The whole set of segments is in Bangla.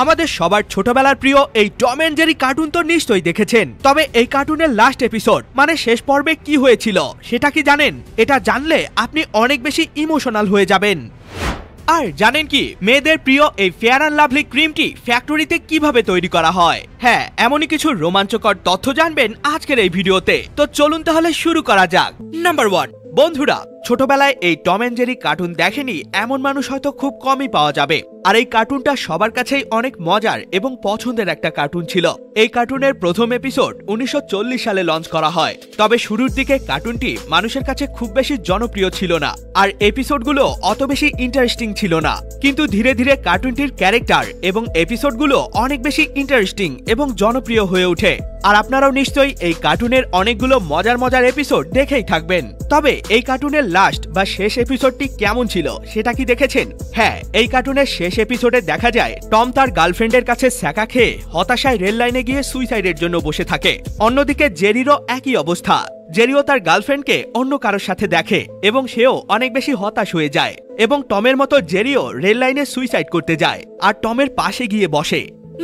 আমাদের সবার ছোটবেলার প্রিয় এই টম এন্ড জেরি কার্টুন তো নিশ্চয়ই দেখেছেন। তবে এই কার্টুনের লাস্ট এপিসোড মানে শেষ পর্বে কি হয়েছিল সেটা কি জানেন? এটা জানলে আপনি অনেক বেশি ইমোশনাল হয়ে যাবেন। আর জানেন কি মেয়েদের প্রিয় এই ফেয়ার অ্যান্ড লাভলি ক্রিমটি ফ্যাক্টরিতে কিভাবে তৈরি করা হয়? হ্যাঁ, এমনই কিছু রোমাঞ্চকর তথ্য জানবেন আজকের এই ভিডিওতে। তো চলুন তাহলে শুরু করা যাক। নাম্বার 1, বন্ধুরা ছোটবেলায় এই টম এন্ড জেরি কার্টুন দেখেনি এমন মানুষ হয়তো খুব কমই পাওয়া যাবে। আর এই কার্টুনটা সবার কাছেই অনেক মজার এবং পছন্দের একটা কার্টুন ছিল। এই কার্টুনের প্রথম এপিসোড 1940 সালে লঞ্চ করা হয়। তবে শুরুর দিকে কার্টুনটি মানুষের কাছে খুব বেশি জনপ্রিয় ছিল না, আর এপিসোডগুলো অত বেশি ইন্টারেস্টিং ছিল না। কিন্তু ধীরে ধীরে কার্টুনটির ক্যারেক্টার এবং এপিসোডগুলো অনেক বেশি ইন্টারেস্টিং এবং জনপ্রিয় হয়ে ওঠে। আর আপনারাও নিশ্চয়ই এই কার্টুনের অনেকগুলো মজার মজার এপিসোড দেখেই থাকবেন। তবে এই কার্টুনের লাস্ট বা শেষ এপিসোডটি কেমন ছিল সেটা কি দেখেছেন? হ্যাঁ, এই কার্টুনের শেষ এপিসোডে দেখা যায় টম তার গার্লফ্রেন্ডের কাছে ছ্যাঁকা খেয়ে হতাশায় রেল লাইনে গিয়ে সুইসাইডের জন্য বসে থাকে। অন্যদিকে জেরিরও একই অবস্থা। জেরিও তার গার্লফ্রেন্ডকে অন্য কারোর সাথে দেখে এবং সেও অনেক বেশি হতাশ হয়ে যায় এবং টমের মতো জেরিও রেল লাইনে সুইসাইড করতে যায় আর টমের পাশে গিয়ে বসে।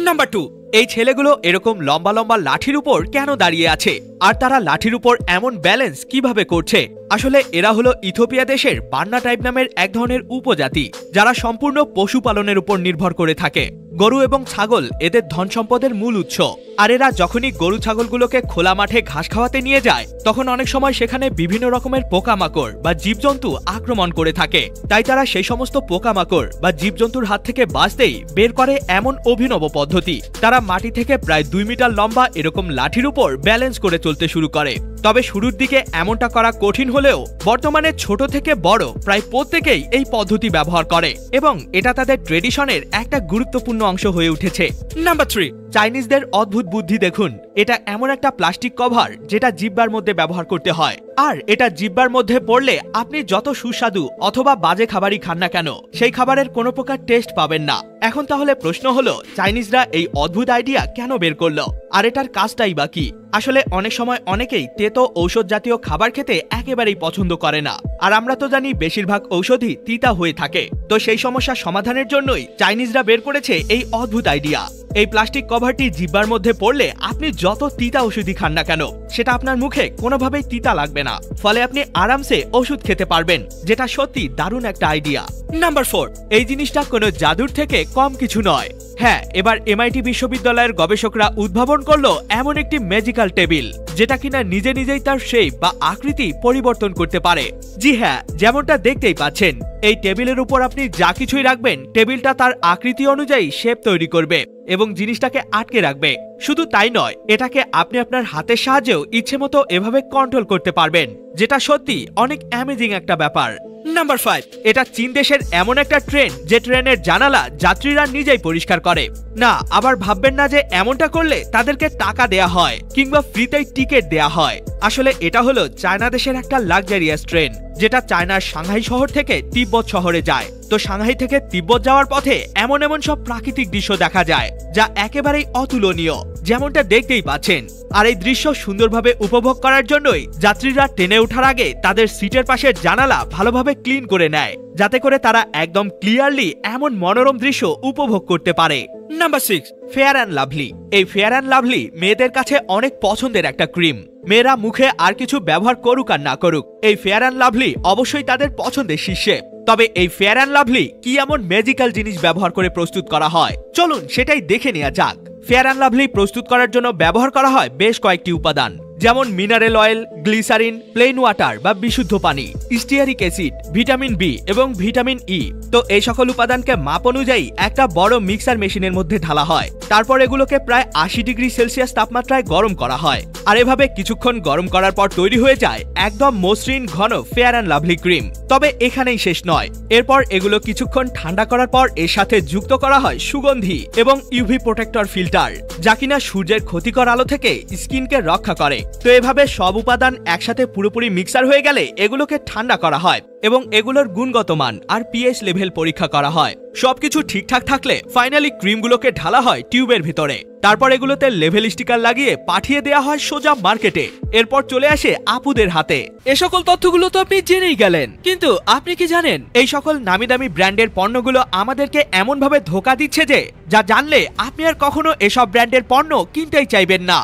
নাম্বার 2, এই ছেলেগুলো এরকম লম্বা লম্বা লাঠির উপর কেন দাঁড়িয়ে আছে আর তারা লাঠির উপর এমন ব্যালেন্স কিভাবে করছে? আসলে এরা হলো ইথিওপিয়া দেশের বান্না টাইপ নামের এক ধরনের উপজাতি, যারা সম্পূর্ণ পশুপালনের উপর নির্ভর করে থাকে। গরু এবং ছাগল এদের ধন সম্পদের মূল উৎস। আর এরা যখনই গরু ছাগলগুলোকে খোলা মাঠে ঘাস খাওয়াতে নিয়ে যায় তখন অনেক সময় সেখানে বিভিন্ন রকমের পোকামাকড় বা জীবজন্তু আক্রমণ করে থাকে। তাই তারা সেই সমস্ত পোকামাকড় বা জীবজন্তুর হাত থেকে বাঁচতেই বের করে এমন অভিনব পদ্ধতি। তারা মাটি থেকে প্রায় 2 মিটার লম্বা এরকম লাঠির উপর ব্যালেন্স করে চলতে শুরু করে। তবে শুরুর দিকে এমনটা করা কঠিন হলেও বর্তমানে ছোট থেকে বড় প্রায় প্রত্যেকেই এই পদ্ধতি ব্যবহার করে এবং এটা তাদের ট্রেডিশনের একটা গুরুত্বপূর্ণ অংশ হয়ে উঠেছে। নাম্বার 3, চাইনিজদের অদ্ভুত বুদ্ধি দেখুন। এটা এমন একটা প্লাস্টিক কভার যেটা জিহ্বার মধ্যে ব্যবহার করতে হয়, আর এটা জিহ্বার মধ্যে পড়লে আপনি যত সুস্বাদু অথবা বাজে খাবারই খান না কেন সেই খাবারের কোনো প্রকার টেস্ট পাবেন না। এখন তাহলে প্রশ্ন হলো, চাইনিজরা এই অদ্ভুত আইডিয়া কেন বের করলো আর এটার কাজটাই বা কি? আসলে অনেক সময় অনেকেই তেতো ঔষধ জাতীয় খাবার খেতে একেবারেই পছন্দ করে না, আর আমরা তো জানি বেশিরভাগ ঔষধই তিতা হয়ে থাকে। তো সেই সমস্যা সমাধানের জন্যই চাইনিজরা বের করেছে এই অদ্ভুত আইডিয়া। এই প্লাস্টিক কভারটি জিহ্বার মধ্যে পড়লে আপনি যত তিতা ওষুধই খান না কেন সেটা আপনার মুখে কোনোভাবেই তিতা লাগবে না, ফলে আপনি আরামসে ওষুধ খেতে পারবেন, যেটা সত্যি দারুণ একটা আইডিয়া। নাম্বার 4, এই জিনিসটা কোনো জাদুর থেকে কম কিছু নয়। হ্যাঁ, এবার MIT বিশ্ববিদ্যালয়ের গবেষকরা উদ্ভাবন করলো এমন একটি ম্যাজিক্যাল টেবিল যেটা কিনা নিজে নিজেই তার শেপ বা আকৃতি পরিবর্তন করতে পারে। জি হ্যাঁ, যেমনটা দেখতেই পাচ্ছেন, এই টেবিলের উপর আপনি যা কিছুই রাখবেন টেবিলটা তার আকৃতি অনুযায়ী শেপ তৈরি করবে এবং জিনিসটাকে আটকে রাখবে। শুধু তাই নয়, এটাকে আপনি আপনার হাতের সাহায্যেও ইচ্ছে মতো এভাবে কন্ট্রোল করতে পারবেন, যেটা সত্যি অনেক অ্যামেজিং একটা ব্যাপার। নাম্বার 5, এটা চীন দেশের এমন একটা ট্রেন যে ট্রেনের জানালা যাত্রীরা নিজেই পরিষ্কার করে। না, আবার ভাববেন না যে এমনটা করলে তাদেরকে টাকা দেয়া হয় কিংবা ফ্রিতেই টিকিট দেয়া হয়। আসলে এটা হলো চায়না দেশের একটা লাক্সারিয়াস ট্রেন যেটা চায়নার সাংহাই শহর থেকে তিব্বত শহরে যায়। তো সাংহাই থেকে তিব্বত যাওয়ার পথে এমন এমন সব প্রাকৃতিক দৃশ্য দেখা যায় যা একেবারেই অতুলনীয়, যেমনটা দেখতেই পাচ্ছেন। আর এই দৃশ্য সুন্দরভাবে উপভোগ করার জন্যই যাত্রীরা ট্রেনে ওঠার আগে তাদের সিটের পাশের জানালা ভালোভাবে ক্লিন করে নেয়, যাতে করে তারা একদম ক্লিয়ারলি এমন মনোরম দৃশ্য উপভোগ করতে পারে। Number 6, fair and lovely. এই ফেয়ার অ্যান্ড লাভলি মেয়েদের কাছে অনেক পছন্দের একটা ক্রিম। মেয়েরা মুখে আর কিছু ব্যবহার করুক আর না করুক, এই ফেয়ার অ্যান্ড লাভলি অবশ্যই তাদের পছন্দের শীর্ষে। তবে এই ফেয়ার অ্যান্ড লাভলি কি এমন ম্যাজিক্যাল জিনিস ব্যবহার করে প্রস্তুত করা হয়, চলুন সেটাই দেখে নেওয়া যাক। ফেয়ার অ্যান্ড লাভলি প্রস্তুত করার জন্য ব্যবহার করা হয় বেশ কয়েকটি উপাদান, যেমন mineral oil, glycerine, plain water বা বিশুদ্ধ পানি, স্টিয়ারিক অ্যাসিড, ভিটামিন বি এবং ভিটামিন ই। তো এই সকল উপাদানকে মাপ অনুযায়ী একটা বড় মিক্সার মেশিনের মধ্যে ঢালা হয়। তারপর এগুলোকে প্রায় 80 ডিগ্রি সেলসিয়াস তাপমাত্রায় গরম করা হয়। আর এভাবে কিছুক্ষণ গরম করার পর তৈরি হয়ে যায় একদম মসৃণ ঘন ফেয়ার অ্যান্ড লাভলি ক্রিম। তবে এখানেই শেষ নয়, এরপর এগুলো কিছুক্ষণ ঠান্ডা করার পর এর সাথে যুক্ত করা হয় সুগন্ধি এবং ইউভি প্রোটেক্টর ফিল্টার, যা কিনা সূর্যের ক্ষতিকর আলো থেকে স্কিনকে রক্ষা করে। তো এভাবে সব উপাদান একসাথে পুরোপুরি মিক্সার হয়ে গেলে এগুলোকে ঠান্ডা করা হয়। এবং এগুলোর গুণগত মান আর পিএইচ লেভেল পরীক্ষা করা হয়। সবকিছু ঠিকঠাক থাকলে ফাইনালি ক্রিমগুলোকে ঢালা হয় টিউবের ভিতরে। তারপর এগুলোতে লেভেল স্টিকার লাগিয়ে পাঠিয়ে দেওয়া হয় সোজা মার্কেটে। এরপর চলে আসে আপুদের হাতে। এ সকল তথ্যগুলো তো আপনি জেনেই গেলেন, কিন্তু আপনি কি জানেন এই সকল নামি দামি ব্র্যান্ডের পণ্যগুলো আমাদেরকে এমন ভাবে ধোঁকা দিচ্ছে যে যা জানলে আপনি আর কখনো এসব ব্র্যান্ডের পণ্য কিনতেই চাইবেন না।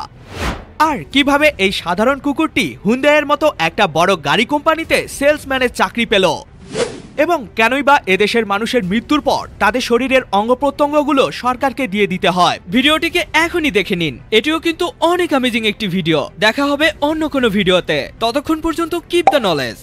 আর কিভাবে এই সাধারণ কুকুরটি হুন্ডাইয়ের মতো একটা বড় গাড়ি কোম্পানিতে সেলসম্যানের চাকরি পেল, এবং কেনই বা এদেশের মানুষের মৃত্যুর পর তাদের শরীরের অঙ্গ প্রত্যঙ্গগুলো সরকারকে দিয়ে দিতে হয়। ভিডিওটিকে এখনই দেখে নিন, এটিও কিন্তু অনেক অ্যামেজিং একটি ভিডিও। দেখা হবে অন্য কোনো ভিডিওতে, ততক্ষণ পর্যন্ত কিপ দ্য নলেজ।